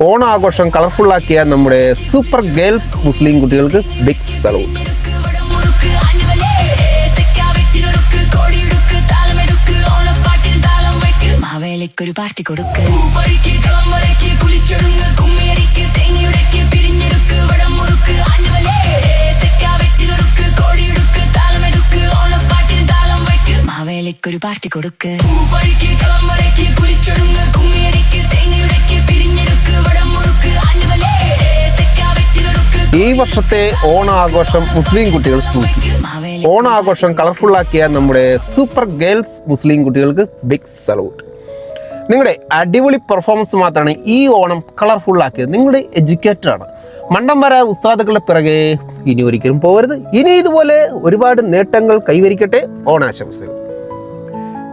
ഓണാഘോഷം കളർഫുള്ളാക്കിയ നമ്മുടെ super girls മുസ്ലിം കുട്ടികൾക്ക് ബിഗ് സലൂട്ട്. ഒരു പാർട്ടി കൊടുക്ക്. മാവേലിക്കൊരു പാർട്ടി കൊടുക്ക്. ഈ വർഷത്തെ ഓണാഘോഷം മുസ്ലിം കുട്ടികൾ തൂക്കി. ഓണാഘോഷം കളർഫുള്ളാക്കിയ നമ്മുടെ സൂപ്പർ ഗേൾസ് മുസ്ലിം കുട്ടികൾക്ക് ബിഗ് സലൂട്ട്. നിങ്ങളുടെ അടിപൊളി പെർഫോമൻസ് മാത്രമാണ് ഈ ഓണം കളർഫുള്ളാക്കിയത്. നിങ്ങളുടെ എഡ്യൂക്കേറ്ററാണ്. മണ്ടന്മാരായ ഉസ്താദുകളുടെ പിറകെ ഇനി ഒരിക്കലും പോകരുത്. ഇനി ഇതുപോലെ ഒരുപാട് നേട്ടങ്ങൾ കൈവരിക്കട്ടെ. ഓണാശംസകൾ.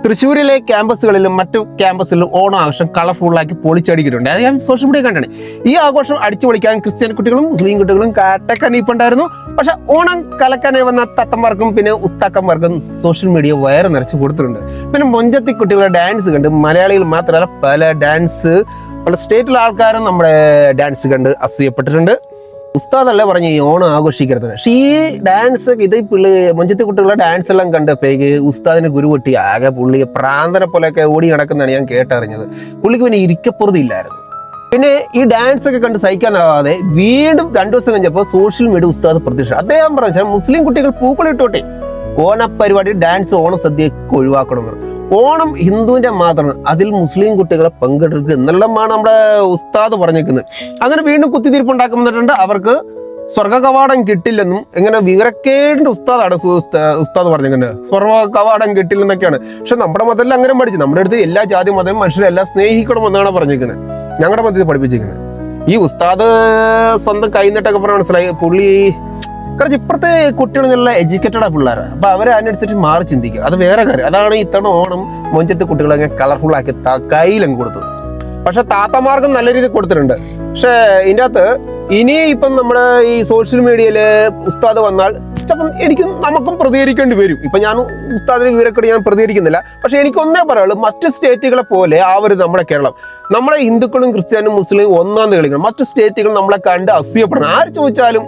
തൃശ്ശൂരിലെ ക്യാമ്പസുകളിലും മറ്റു ക്യാമ്പസിലും ഓണാഘോഷം കളർഫുള്ളാക്കി പൊളിച്ചടിക്കിട്ടുണ്ട്. അത് ഞാൻ സോഷ്യൽ മീഡിയ കണ്ടാണ്. ഈ ആഘോഷം അടിച്ചു പൊളിക്കാൻ ക്രിസ്ത്യൻ കുട്ടികളും മുസ്ലിം കുട്ടികളും കാട്ടക്കനീപ്പുണ്ടായിരുന്നു. പക്ഷെ ഓണം കലക്കാനെ വന്ന തത്തന്മാർക്കും പിന്നെ ഉസ്താക്കന്മാർക്കും സോഷ്യൽ മീഡിയ വയറ് നിറച്ച് കൊടുത്തിട്ടുണ്ട്. പിന്നെ മൊഞ്ചത്തി കുട്ടികളുടെ ഡാൻസ് കണ്ട് മലയാളികൾ മാത്രമല്ല പല സ്റ്റേറ്റിലെ ആൾക്കാരും നമ്മുടെ ഡാൻസ് കണ്ട് അസൂയപ്പെട്ടിട്ടുണ്ട്. ഉസ്താദല്ലേ പറഞ്ഞ് ഈ ഓണം ആഘോഷിക്കരുത്. പക്ഷേ ഈ ഡാൻസ് മൊഞ്ചത്തി കുട്ടികളുടെ ഡാൻസ് എല്ലാം കണ്ടപ്പോഴേക്ക് ഉസ്താദിന് ഗുരുവെട്ടി ആകെ പുള്ളിയെ പ്രാന്തനെ പോലെയൊക്കെ ഓടി നടക്കുന്നതാണ് ഞാൻ കേട്ടറിഞ്ഞത്. പുള്ളിക്ക് പിന്നെ ഇരിക്കപ്പുറതി ഇല്ലായിരുന്നു. പിന്നെ ഈ ഡാൻസ് ഒക്കെ കണ്ട് സഹിക്കാനാവാതെ വീണ്ടും 2 ദിവസം കഴിഞ്ഞപ്പോൾ സോഷ്യൽ മീഡിയ ഉസ്താദ് പ്രത്യക്ഷ. അദ്ദേഹം പറഞ്ഞാൽ മുസ്ലിം കുട്ടികൾ പൂക്കളിട്ടോട്ടെ, ഓണപ്പരിപാടി ഡാൻസ് ഓണസദ്യയൊക്കെ ഒഴിവാക്കണം. ഓണം ഹിന്ദുവിന്റെ മാത്രമാണ്, അതിൽ മുസ്ലിം കുട്ടികളെ പങ്കെടുക്കുക എന്നെല്ലാമാണ് നമ്മുടെ ഉസ്താദ് പറഞ്ഞേക്കുന്നത്. അങ്ങനെ വീണ്ടും കുത്തിത്തിരിപ്പുണ്ടാക്കുന്നിട്ടുണ്ട്. അവർക്ക് സ്വർഗ കവാടം കിട്ടില്ലെന്നും ഇങ്ങനെ വിവരക്കേണ്ട ഉസ്താദാണ് ഉസ്താദ് പറഞ്ഞേക്കുന്നത്. സ്വർഗ കവാടം കിട്ടില്ലെന്നൊക്കെയാണ്. പക്ഷെ നമ്മുടെ മതത്തിൽ അങ്ങനെ പഠിച്ചു. നമ്മുടെ അടുത്ത് എല്ലാ ജാതി മതവും മനുഷ്യരെല്ലാം സ്നേഹിക്കണമെന്നാണ് പറഞ്ഞേക്കുന്നത്. ഞങ്ങളുടെ മതത്തിൽ പഠിപ്പിച്ചിരിക്കുന്നത്. ഈ ഉസ്താദ് സ്വന്തം കൈന്നിട്ടൊക്കെ പറഞ്ഞ മനസ്സിലായി പുള്ളി. കാരണം ഇപ്പുറത്തെ കുട്ടികൾ നല്ല എഡ്യൂക്കേറ്റഡ് ആ പിള്ളേരാണ്. അപ്പൊ അവരെ അതിനനുസരിച്ച് മാറി ചിന്തിക്കുക. അത് വേറെ കാര്യം. അതാണ് ഇത്തവണ ഓണം മൊഞ്ചത്തെ കുട്ടികളെ കളർഫുൾ ആക്കി കയ്യിലങ്ങ് കൊടുത്തത്. പക്ഷെ താത്തമാർക്കും നല്ല രീതിയിൽ കൊടുത്തിട്ടുണ്ട്. പക്ഷെ ഇതിൻ്റെ അകത്ത് ഇനി ഇപ്പം നമ്മുടെ ഈ സോഷ്യൽ മീഡിയയില് ഉസ്താദ് വന്നാൽ നമുക്കും പ്രതികരിക്കേണ്ടി വരും. ഇപ്പൊ ഞാൻ ഉസ്താദിന് വിവരക്കേട് ഞാൻ പ്രതികരിക്കുന്നില്ല. പക്ഷെ എനിക്കൊന്നേ പറയുള്ളൂ, മറ്റ് സ്റ്റേറ്റുകളെ പോലെ ആവരുത് നമ്മുടെ കേരളം. നമ്മുടെ ഹിന്ദുക്കളും ക്രിസ്ത്യാനും മുസ്ലിം ഒന്നാം കളിക്കണം. മറ്റ് സ്റ്റേറ്റുകൾ നമ്മളെ കണ്ട് അസൂയപ്പെടണം. ആര് ചോദിച്ചാലും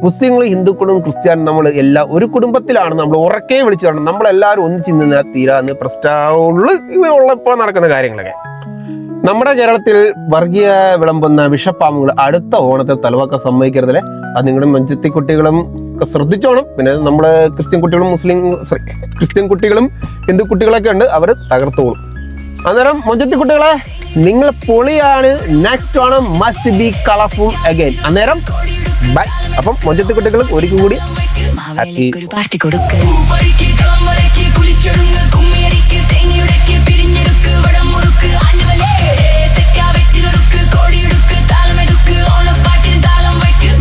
മുസ്ലിങ്ങളും ഹിന്ദുക്കളും ക്രിസ്ത്യാനും നമ്മൾ എല്ലാം ഒരു കുടുംബത്തിലാണ്. നമ്മൾ ഉറക്കെ വിളിച്ചു കാണണം. നമ്മളെല്ലാവരും ഒന്നിച്ച് നിന്നാൽ തീരാന്ന് പ്രശ്നമുള്ളപ്പോൾ നടക്കുന്ന കാര്യങ്ങളൊക്കെ. നമ്മുടെ കേരളത്തിൽ വർഗീയ വിളമ്പുന്ന വിഷപ്പാമ്പുകൾ അടുത്ത ഓണത്തെ തലവാക്കാൻ സമ്മതിക്കരുതല്ലേ. അത് നിങ്ങളുടെ മഞ്ചത്തി കുട്ടികളും ശ്രദ്ധിച്ചോണം. പിന്നെ നമ്മള് ക്രിസ്ത്യൻ കുട്ടികളും ഹിന്ദു കുട്ടികളൊക്കെ ഉണ്ട്, അവർ തകർത്തോളും. അന്നേരം മഞ്ചത്തി കുട്ടികളെ, നിങ്ങൾ പൊളിയാണ്. Next Onam must be colourful again. അന്നേരം ബൈ. അപ്പം മൊഞ്ചത്തി കുട്ടികൾ ഒരിക്കൽ കൂടി പാർട്ടി കൊടുക്ക്.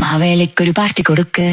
മാവേലിക്കൊരു പാർട്ടി കൊടുക്ക്.